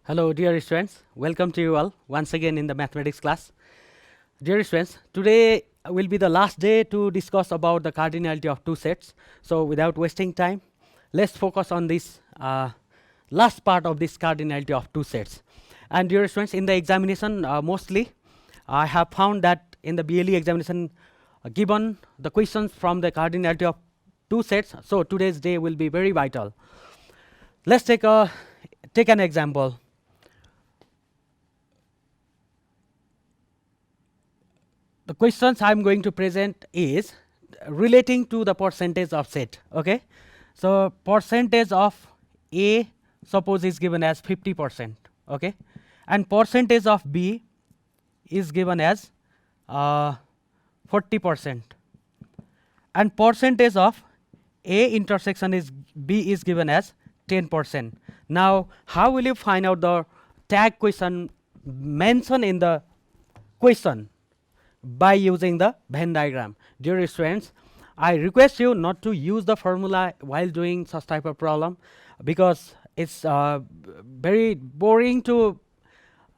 Hello, dear students. Welcome to you all once again in the mathematics class. Dear students, today will be the last day to discuss about the cardinality of two sets. So, without wasting time, let's focus on this last part of this cardinality of two sets. And dear students, in the examination, mostly I have found that in the BLE examination, given the questions from the cardinality of two sets, so today's day will be very vital. Let's take an example. The questions I am going to present is relating to the percentage of set. Okay, so percentage of A suppose is given as 50%. Okay, and percentage of B is given as 40%, and percentage of A intersection is B is given as 10%. Now, how will you find out the tag question mentioned in the question? By using the Venn diagram. Dear students, I request you not to use the formula while doing such type of problem, because it's very boring to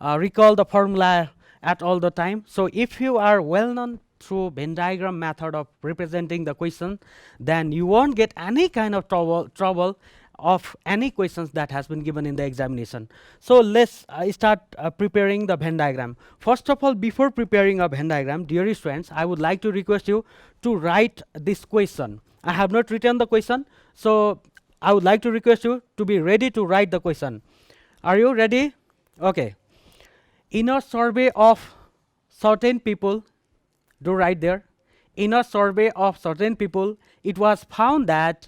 recall the formula at all the time. So if you are well known through Venn diagram method of representing the question, then you won't get any kind of trouble of any questions that has been given in the examination. So let's start preparing the Venn diagram. First of all, before preparing a Venn diagram, dear students, I would like to request you to write this question. I have not written the question, so I would like to request you to be ready to write the question. Are you ready? Okay. In a survey of certain people, do write there. In a survey of certain people, it was found that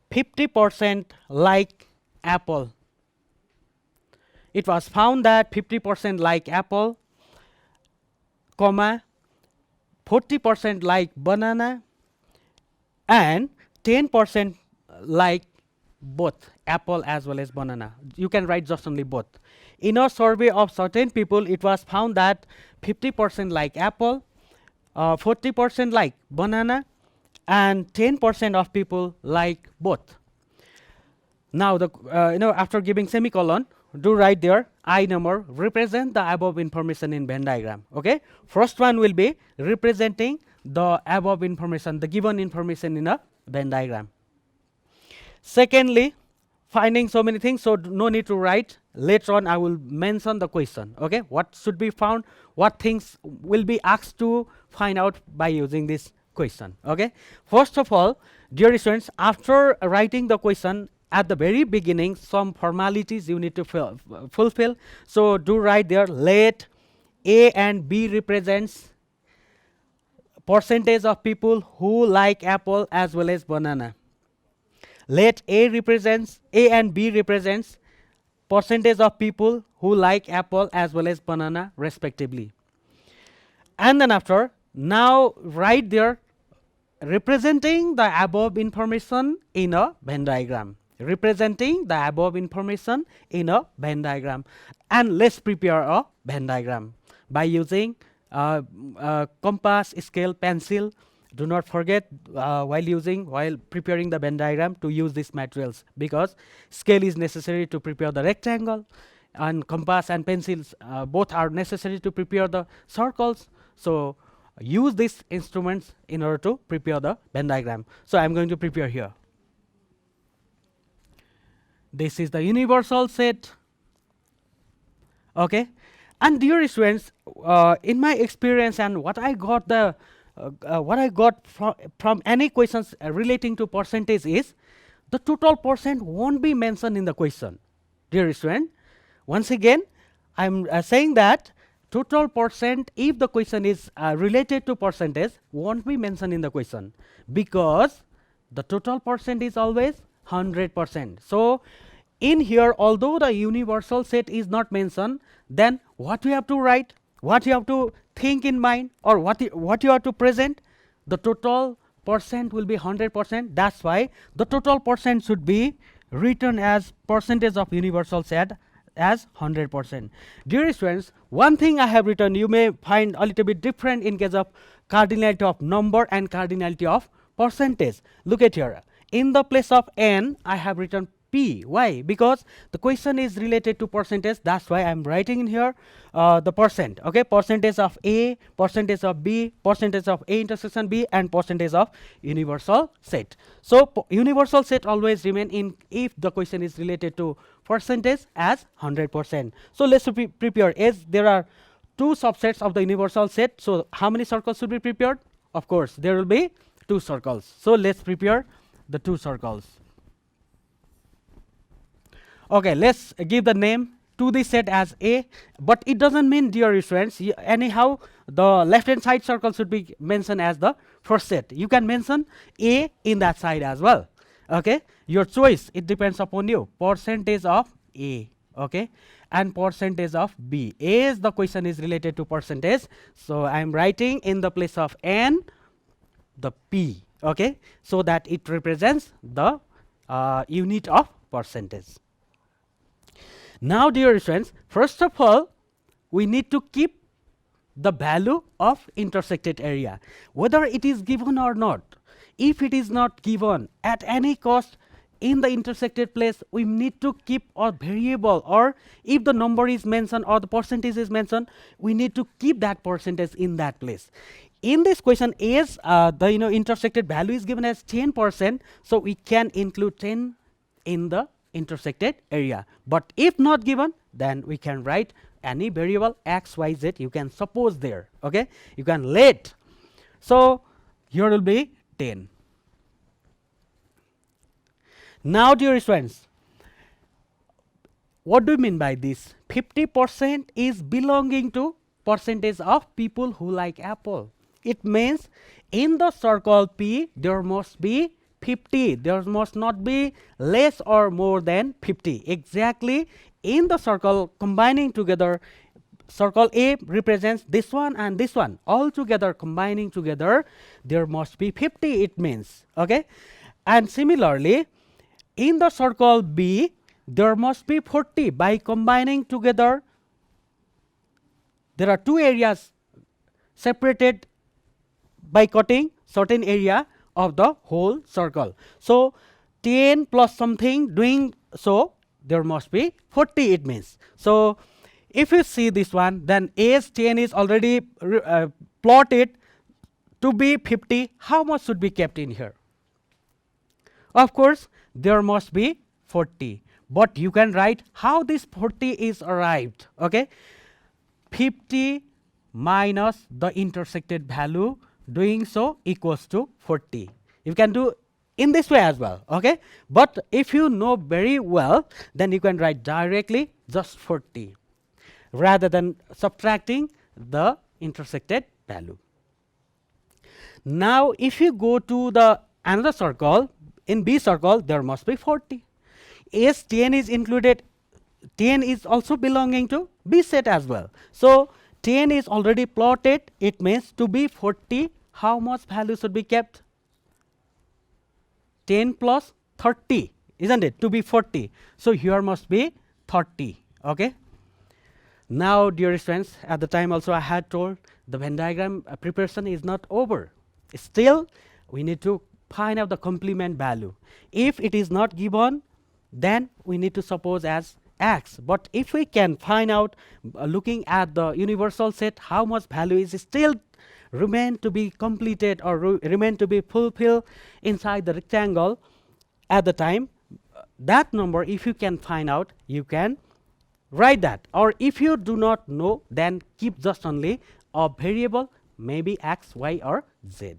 50% like apple. It was found that 50% like apple, comma, 40% like banana, and 10% like both apple as well as banana. You can write just only both. In a survey of certain people, it was found that 50% like apple, 40% like banana, and 10% of people like both. Now, the after giving semicolon, do write there I number represent the above information in Venn diagram. Okay, first one will be representing the above information, the given information in a Venn diagram. Secondly, finding so many things, so no need to write. Later on, I will mention the question. Okay, what should be found, what things will be asked to find out by using this question. Okay, first of all, dear students, after writing the question, at the very beginning, some formalities you need to fulfill. So do write there, let A and B represents percentage of people who like apple as well as banana. Let A and B represents percentage of people who like apple as well as banana respectively. And then after, now write there representing the above information in a Venn diagram. Representing the above information in a Venn diagram. And let's prepare a Venn diagram by using compass, scale, pencil. Do not forget while preparing the Venn diagram to use these materials, because scale is necessary to prepare the rectangle, and compass and pencils both are necessary to prepare the circles. So use these instruments in order to prepare the Venn diagram. So I'm going to prepare here. This is the universal set. Okay, and dear students, in my experience and what I got from any questions relating to percentage is the total percent won't be mentioned in the question. Dear student, once again, I'm saying that total percent, if the question is related to percentage, won't be mentioned in the question, because the total percent is always 100%. So in here, although the universal set is not mentioned, then what you have to write, what you have to think in mind, or what you have to present, the total percent will be 100%. That's why the total percent should be written as percentage of universal set as 100%. Dear students, one thing I have written, you may find a little bit different in case of cardinality of number and cardinality of percentage. Look at here. In the place of n, I have written P. Why? Because the question is related to percentage. That's why I'm writing in here the percent. Okay, percentage of A, percentage of B, percentage of A intersection B, and percentage of universal set. So universal set always remain in if the question is related to percentage as 100%. So let's prepare, as there are two subsets of the universal set. So how many circles should be prepared? Of course, there will be two circles. So let's prepare the two circles. Okay, let's give the name to the set as A, but it doesn't mean, dear students, anyhow the left hand side circle should be mentioned as the first set. You can mention A in that side as well. Okay, your choice, it depends upon you. Percentage of A, okay, and percentage of B. As the question is related to percentage, so I am writing in the place of N the P, okay, so that it represents the unit of percentage. Now, dear students, first of all, we need to keep the value of intersected area, whether it is given or not. If it is not given at any cost in the intersected place, we need to keep a variable, or if the number is mentioned or the percentage is mentioned, we need to keep that percentage in that place. In this question, as the intersected value is given as 10%, so we can include 10 in the intersected area. But if not given, then we can write any variable x, y, z. You can suppose there. Okay, you can let. So here will be 10. Now, dear students, what do you mean by this? 50% is belonging to percentage of people who like apple. It means in the circle P there must be 50. There must not be less or more than 50. Exactly in the circle combining together, circle A represents this one and this one. All together combining together, there must be 50, it means. Okay, and similarly in the circle B there must be 40. By combining together, there are two areas separated by cutting certain area of the whole circle. So 10 plus something, doing so there must be 40, it means. So if you see this one, then as 10 is already plotted to be 50, how much should be kept in here? Of course, there must be 40. But you can write how this 40 is arrived. Okay, 50 minus the intersected value, doing so equals to 40. You can do in this way as well. Okay, but if you know very well, then you can write directly just 40 rather than subtracting the intersected value. Now if you go to the another circle, in B circle there must be 40. As 10 is included, 10 is also belonging to B set as well. So 10 is already plotted, it means to be 40, how much value should be kept? 10 plus 30, isn't it, to be 40. So here must be 30. Okay, now dear students, at the time also I had told the Venn diagram preparation is not over. Still we need to find out the complement value. If it is not given, then we need to suppose as x. But if we can find out looking at the universal set how much value is still remain to be completed or remain to be fulfilled inside the rectangle at the time, that number if you can find out, you can write that. Or if you do not know, then keep just only a variable, maybe x, y, or z.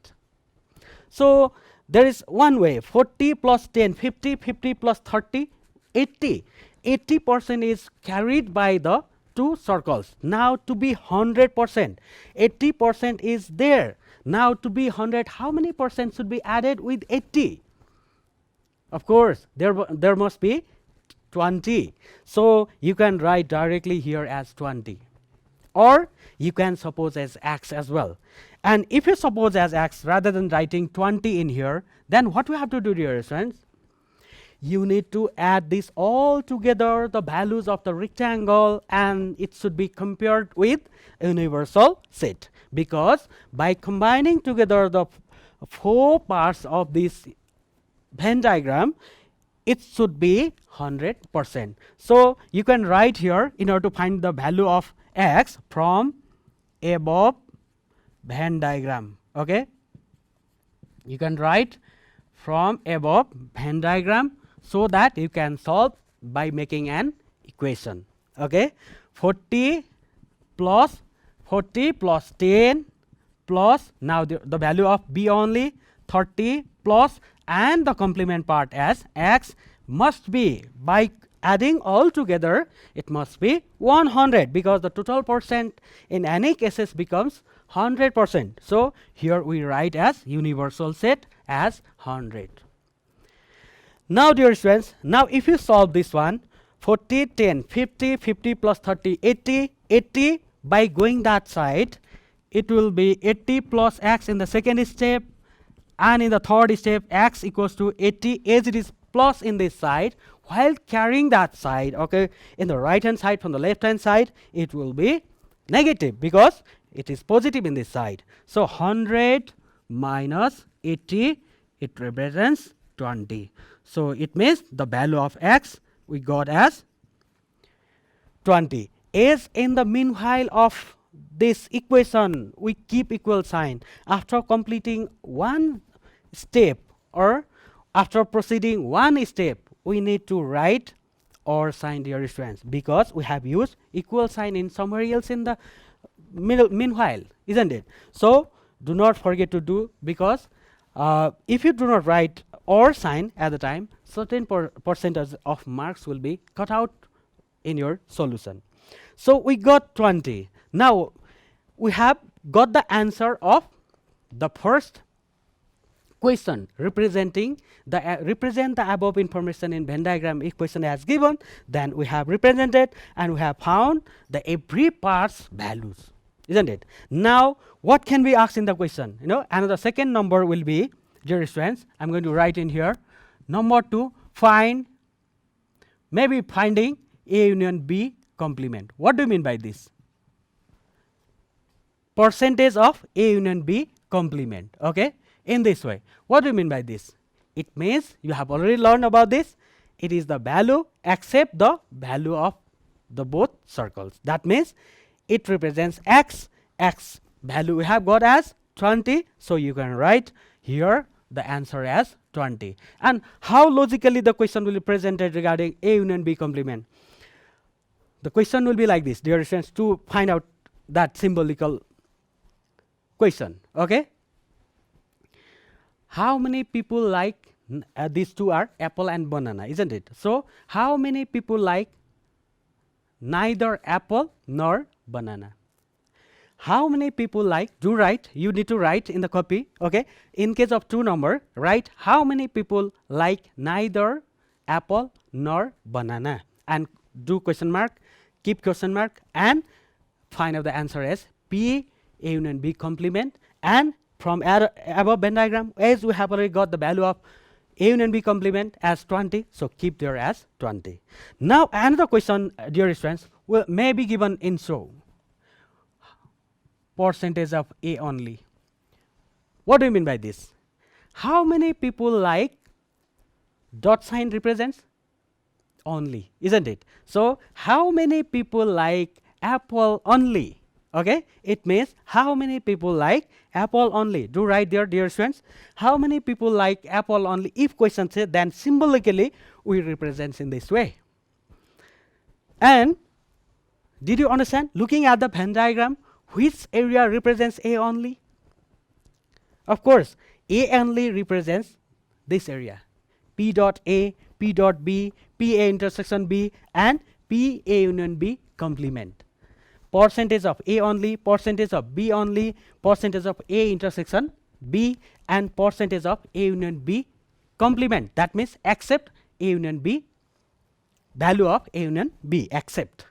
So there is one way, 40 plus 10, 50, 50 plus 30, 80. 80% is carried by the two circles. Now to be 100%, 80% is there. Now to be 100, how many percent should be added with 80? Of course, there must be 20. So you can write directly here as 20. Or you can suppose as x as well. And if you suppose as x rather than writing 20 in here, then what we have to do, dear friends? You need to add this all together, the values of the rectangle, and it should be compared with a universal set. Because by combining together the four parts of this Venn diagram, it should be 100%. So you can write here in order to find the value of x from above Venn diagram. Okay, you can write from above Venn diagram so that you can solve by making an equation. Okay, 40 plus 10 plus now the value of b only 30 plus and the complement part as x must be, by adding all together it must be 100 because the total percent in any cases becomes 100%. So here we write as universal set as 100. Now dear students, now if you solve this one, 40 10 50 50 plus 30 80 80, by going that side it will be 80 plus x in the second step, and in the third step x equals to 80 as it is plus in this side, while carrying that side, okay, in the right hand side from the left hand side it will be negative because it is positive in this side. So 100 minus 80, it represents 20. So it means the value of x we got as 20. As in the meanwhile of this equation we keep equal sign after completing one step or after proceeding one step, we need to write or sign, dear students, because we have used equal sign in somewhere else in the meanwhile, isn't it? So do not forget to do, because if you do not write or sign at the time, certain percentage of marks will be cut out in your solution. So we got 20. Now we have got the answer of the first question representing the represent the above information in Venn diagram equation as given. Then we have represented and we have found the every part's values, isn't it? Now what can we ask in the question? You know, another second number will be, dear students, I'm going to write in here number 2, find, maybe finding A union B complement. What do you mean by this? Percentage of A union B complement. Okay, in this way. What do you mean by this? It means you have already learned about this. It is the value except the value of the both circles. That means it represents x. X value we have got as 20. So you can write here the answer as 20. And how logically the question will be presented regarding A union B complement? The question will be like this, dear students, to find out that symbolical question. Okay, how many people like these two are apple and banana, isn't it? So how many people like neither apple nor banana? How many people like, do write, you need to write in the copy. Okay, in case of 2 number, write how many people like neither apple nor banana, and do question mark, keep question mark, and find out the answer as P A union B complement. And from above Venn diagram, as we have already got the value of A union B complement as 20, so keep there as 20. Now another question, dear students, may be given in so percentage of A only. What do you mean by this? How many people like dot sign represents only, isn't it? So how many people like apple only? Okay, it means how many people like apple only. Do write there, dear students, how many people like apple only. If question says, then symbolically we represent in this way. And did you understand, looking at the Venn diagram, which area represents A only? Of course, A only represents this area, P dot A, P dot B, P A intersection B, and P A union B complement. Percentage of A only, percentage of B only, percentage of A intersection B, and percentage of A union B complement. That means except A union B, value of A union B, except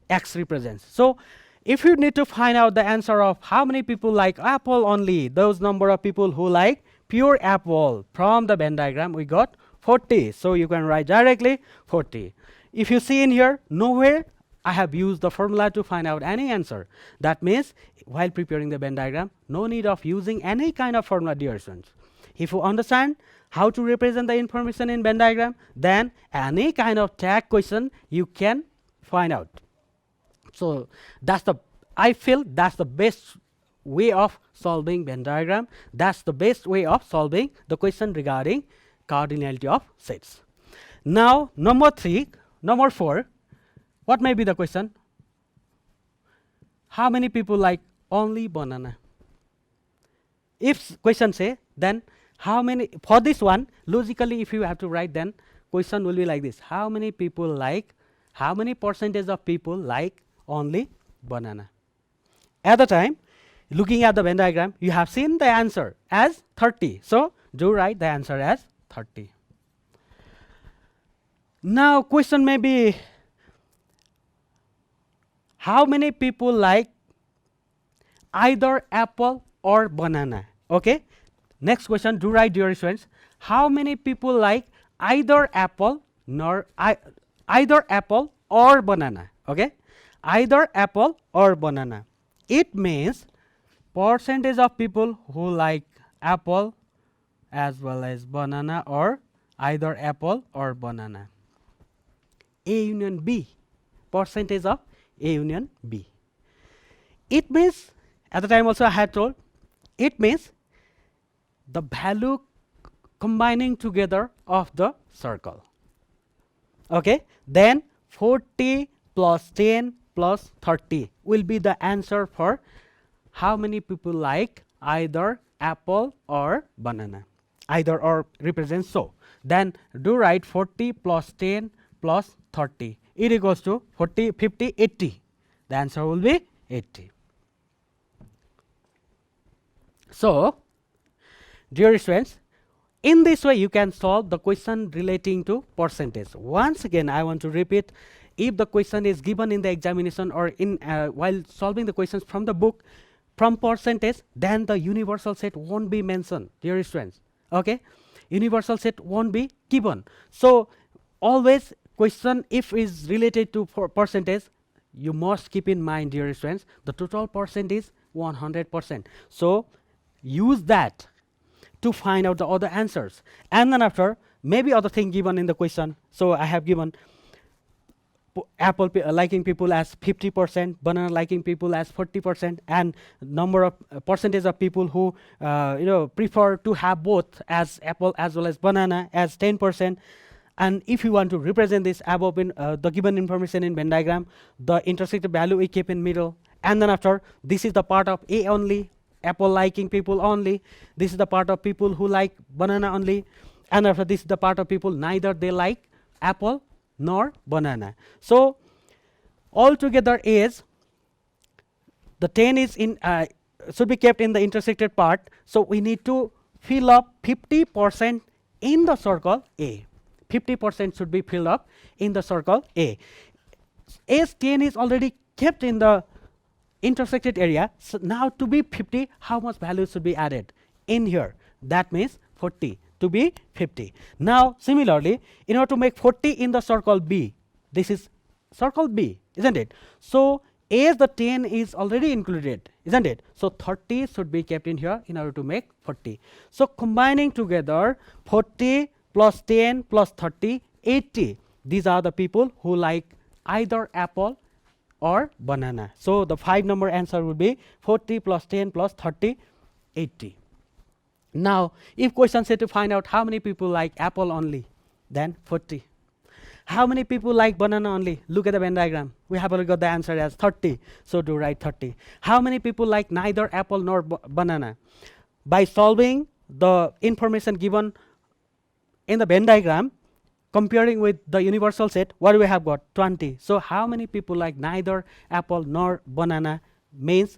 X represents. So if you need to find out the answer of how many people like apple only, those number of people who like pure apple, from the Venn diagram we got 40. So you can write directly 40. If you see in here, nowhere I have used the formula to find out any answer. That means while preparing the Venn diagram, no need of using any kind of formula, dear students. If you understand how to represent the information in Venn diagram, then any kind of tag question you can find out. So I feel that's the best way of solving Venn diagram. That's the best way of solving the question regarding cardinality of sets. Now number 4, what may be the question? How many people like only banana? If question say, then how many, for this one, logically if you have to write, then question will be like this: how many percentage of people like only banana? At the time, looking at the Venn diagram, you have seen the answer as 30. So do write the answer as 30. Now question may be, how many people like either apple or banana? Okay. Next question, do write, dear students. How many people like either apple or banana? Okay. Either apple or banana. It means percentage of people who like apple as well as banana, or either apple or banana. A union B, percentage of A union B. It means, at the time also I had told, it means the value combining together of the circle. Okay, then 40 plus 10 plus 30 will be the answer for how many people like either apple or banana. Either or represents so. Then do write 40 plus 10 plus 30. It equals to 40, 50, 80. The answer will be 80. So, dear students, in this way you can solve the question relating to percentage. Once again, I want to repeat, if the question is given in the examination or in while solving the questions from the book from percentage, then the universal set won't be mentioned, dear students. Okay, universal set won't be given. So always question if is related to percentage, you must keep in mind, dear students, the total percent is 100%. So use that to find out the other answers, and then after maybe other thing given in the question. So I have given apple liking people as 50%, banana liking people as 40%, and number of percentage of people who prefer to have both as apple as well as banana as 10%. And if you want to represent this above in the given information in Venn diagram, the intersected value we keep in middle, and then after this is the part of A only, apple liking people only, this is the part of people who like banana only, and after this is the part of people neither they like apple nor banana. So altogether is the 10 is in should be kept in the intersected part. So we need to fill up 50% in the circle A. 50% should be filled up in the circle A. As 10 is already kept in the intersected area, so now to be 50, how much value should be added in here? That means 40 to be 50. Now similarly, in order to make 40 in the circle B, this is circle B, isn't it? So as the 10 is already included, isn't it? So 30 should be kept in here in order to make 40. So combining together 40 plus 10 plus 30, 80. These are the people who like either apple or banana. So the 5 number answer would be 40 plus 10 plus 30, 80. Now if question said to find out how many people like apple only, then 40. How many people like banana only? Look at the Venn diagram. We have already got the answer as 30. So do write 30. How many people like neither apple nor banana? By solving the information given in the Venn diagram, comparing with the universal set, what do we have got? 20. So how many people like neither apple nor banana means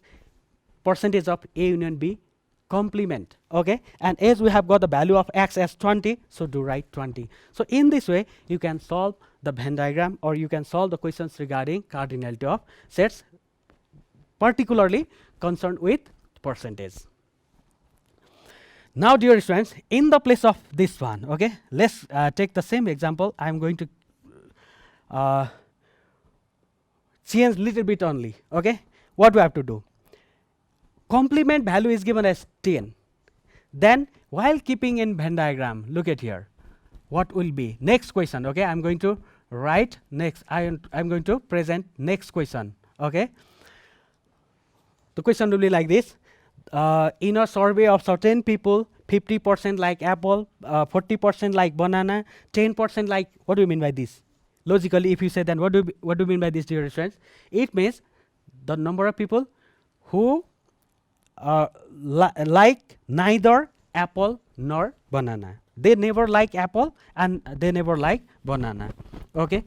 percentage of A union B complement. Okay, and as we have got the value of x as 20, so do write 20. So in this way you can solve the Venn diagram, or you can solve the questions regarding cardinality of sets, particularly concerned with percentage. Now dear students, in the place of this one, okay, let's take the same example. I am going to change little bit only. Okay, what we have to do? Complement value is given as 10. Then while keeping in Venn diagram, look at here, what will be next question? Okay, I'm going to write next. I'm going to present next question. Okay, the question will be like this: in a survey of certain people, 50% like apple, 40% like banana, 10% like. What do you mean by this? Logically, if you say, then what do you mean by this, dear friends? It means the number of people who like neither apple nor banana. They never like apple and they never like banana. Okay,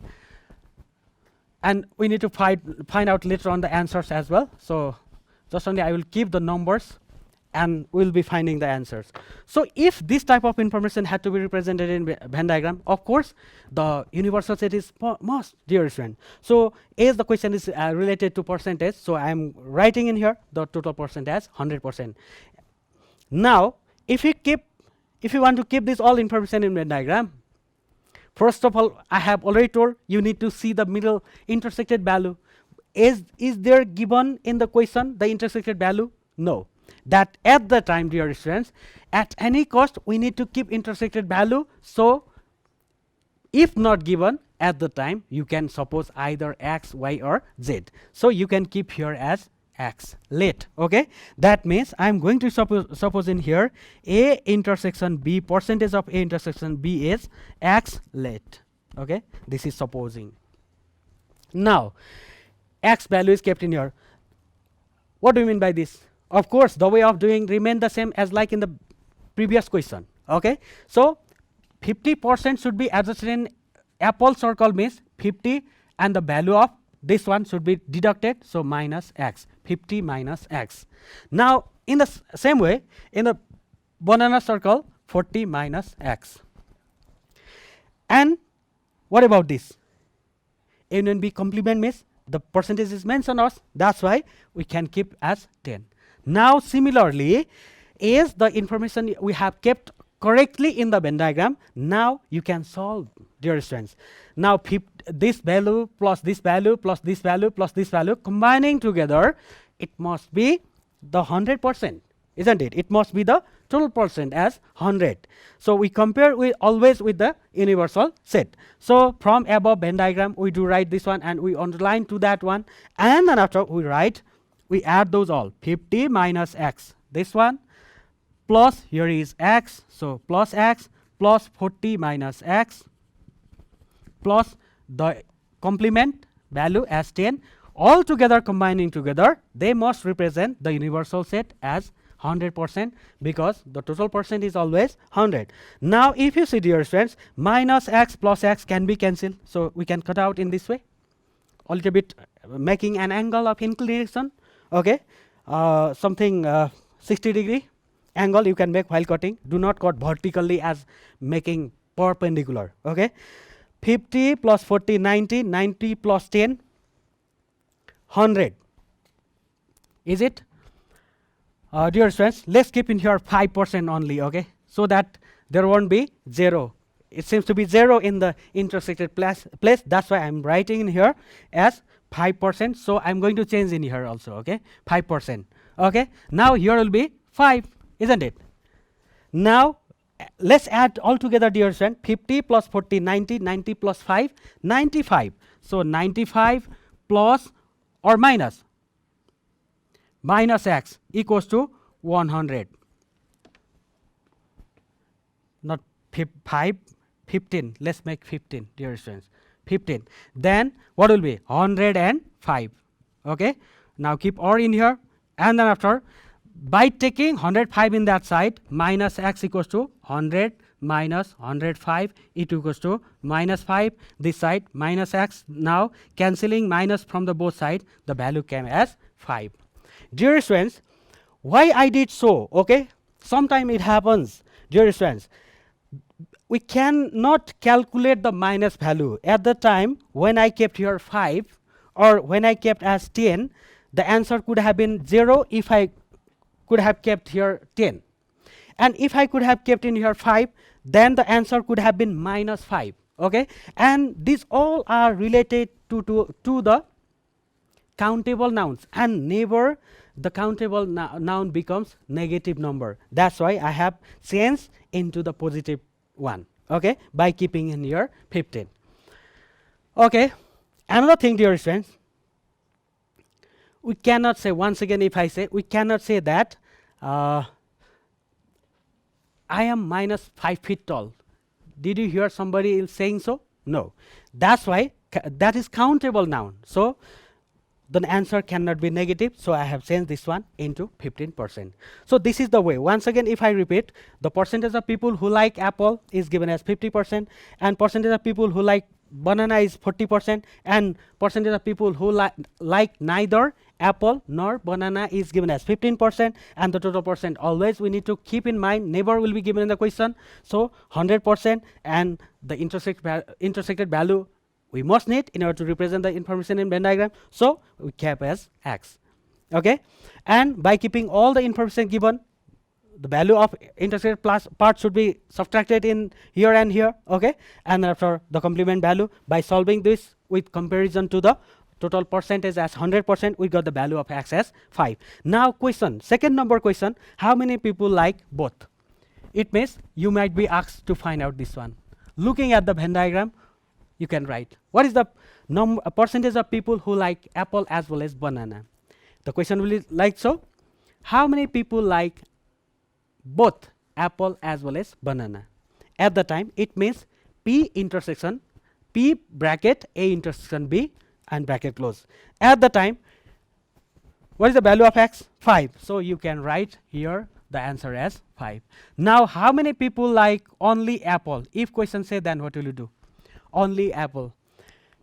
and we need to find out later on the answers as well. So just only I will keep the numbers and we'll be finding the answers. So if this type of information had to be represented in Venn diagram, of course the universal set is must, dear friend. So as the question is related to percentage, so I am writing in here the total percent as 100%. Now if you want to keep this all information in Venn diagram, first of all, I have already told you need to see the middle intersected value. Is there given in the question the intersected value? No. That at the time, dear students, at any cost we need to keep intersected value. So if not given at the time, you can suppose either x, y or z. So you can keep here as x let. Okay, that means I'm going to suppose in here a intersection b, percentage of a intersection b is x let. Okay, this is supposing. Now x value is kept in here. What do you mean by this? Of course the way of doing remain the same as like in the previous question. Okay, so 50% should be adjusted in apple circle, means 50, and the value of this one should be deducted, so minus x, 50 minus x. Now in the same way in the banana circle, 40 minus x. And what about this? A and B complement means the percentage is mentioned us, that's why we can keep as 10. Now similarly, as the information we have kept correctly in the Venn diagram, now you can solve, dear students. Now this value plus this value plus this value plus this value combining together, it must be the 100%, isn't it? It must be the total percent as 100. So we compare always with the universal set. So from above Venn diagram we do write this one and we underline to that one, and then after we add those all, 50 minus x, this one plus here is x, so plus x plus 40 minus x plus the complement value as 10, all together combining together, they must represent the universal set as 100% because the total percent is always 100. Now if you see, dear friends, minus x plus x can be cancelled, so we can cut out in this way, a little bit making an angle of inclination. Okay, something 60 degree angle you can make while cutting. Do not cut vertically as making perpendicular. Okay, 50 plus 40, 90, 90 plus 10, 100. Is it? Dear friends, let's keep in here 5% only, okay, so that there won't be 0. It seems to be 0 in the intersected place. That's why I'm writing in here as 5%. So I'm going to change in here also. Okay, 5%. Okay, now here will be 5, isn't it? Now let's add all together, dear friend. 50 plus 40, 90, 90 plus 5, 95. So 95 plus or minus x equals to 100. Not 5, 15. Let's make 15, dear friends. 15. Then what will be 105? Okay. Now keep or in here, and then after by taking 105 in that side, minus x equals to 100 minus 105, it equals to minus 5. This side minus x. Now cancelling minus from the both sides, the value came as 5. Dear friends, why I did so? Okay, sometime it happens, dear friends, we cannot calculate the minus value at the time when I kept here 5 or when I kept as 10. The answer could have been 0 if I could have kept here 10, and if I could have kept in here 5, then the answer could have been minus 5. Okay, and these all are related to the countable nouns, and never the countable noun becomes negative number. That's why I have changed into the positive one, okay, by keeping in here 15. Okay, another thing, dear friends, we cannot say, once again, if I say, we cannot say that I am minus 5 feet tall. Did you hear somebody else saying so? No. That's why that is countable noun. So the answer cannot be negative. So I have changed this one into 15%. So this is the way. Once again, if I repeat, the percentage of people who like apple is given as 50%, and percentage of people who like banana is 40%, and percentage of people who like neither apple nor banana is given as 15%, and the total percent always we need to keep in mind, never will be given in the question. So 100%, and the intersected value we must need in order to represent the information in Venn diagram. So we kept as x. Okay, and by keeping all the information given, the value of intersected part should be subtracted in here and here. Okay, and after the complement value, by solving this with comparison to the total percentage as 100%, we got the value of x as 5. Now question, second number question, how many people like both? It means you might be asked to find out this one. Looking at the Venn diagram, you can write what is the percentage of people who like apple as well as banana. The question will be like so, how many people like both apple as well as banana? At the time, it means P intersection P bracket A intersection B and bracket close. At the time, what is the value of x? 5. So you can write here the answer as 5. Now how many people like only apple? If question say, then what will you do? Only apple.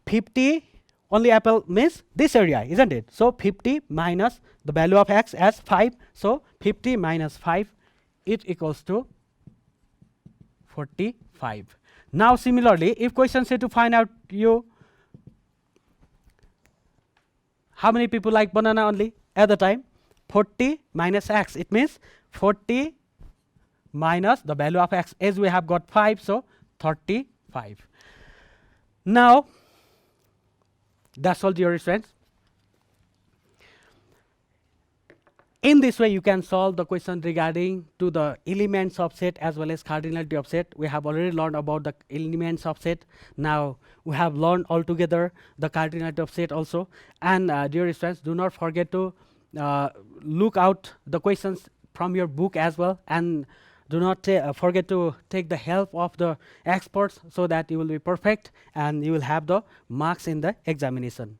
50, only apple means this area, isn't it? So 50 minus the value of x as 5. So 50 minus 5, it equals to 45. Now similarly, if question say to find out you how many people like banana only, at the time 40 minus x, it means 40 minus the value of x, as we have got 5, so 35. Now that's all, dear friends. In this way, you can solve the question regarding to the elements of set as well as cardinality of set. We have already learned about the elements of set. Now we have learned altogether the cardinality of set also. And dear friends, do not forget to look out the questions from your book as well, and do not forget to take the help of the experts, so that you will be perfect and you will have the marks in the examination.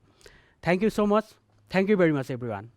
Thank you so much. Thank you very much, everyone.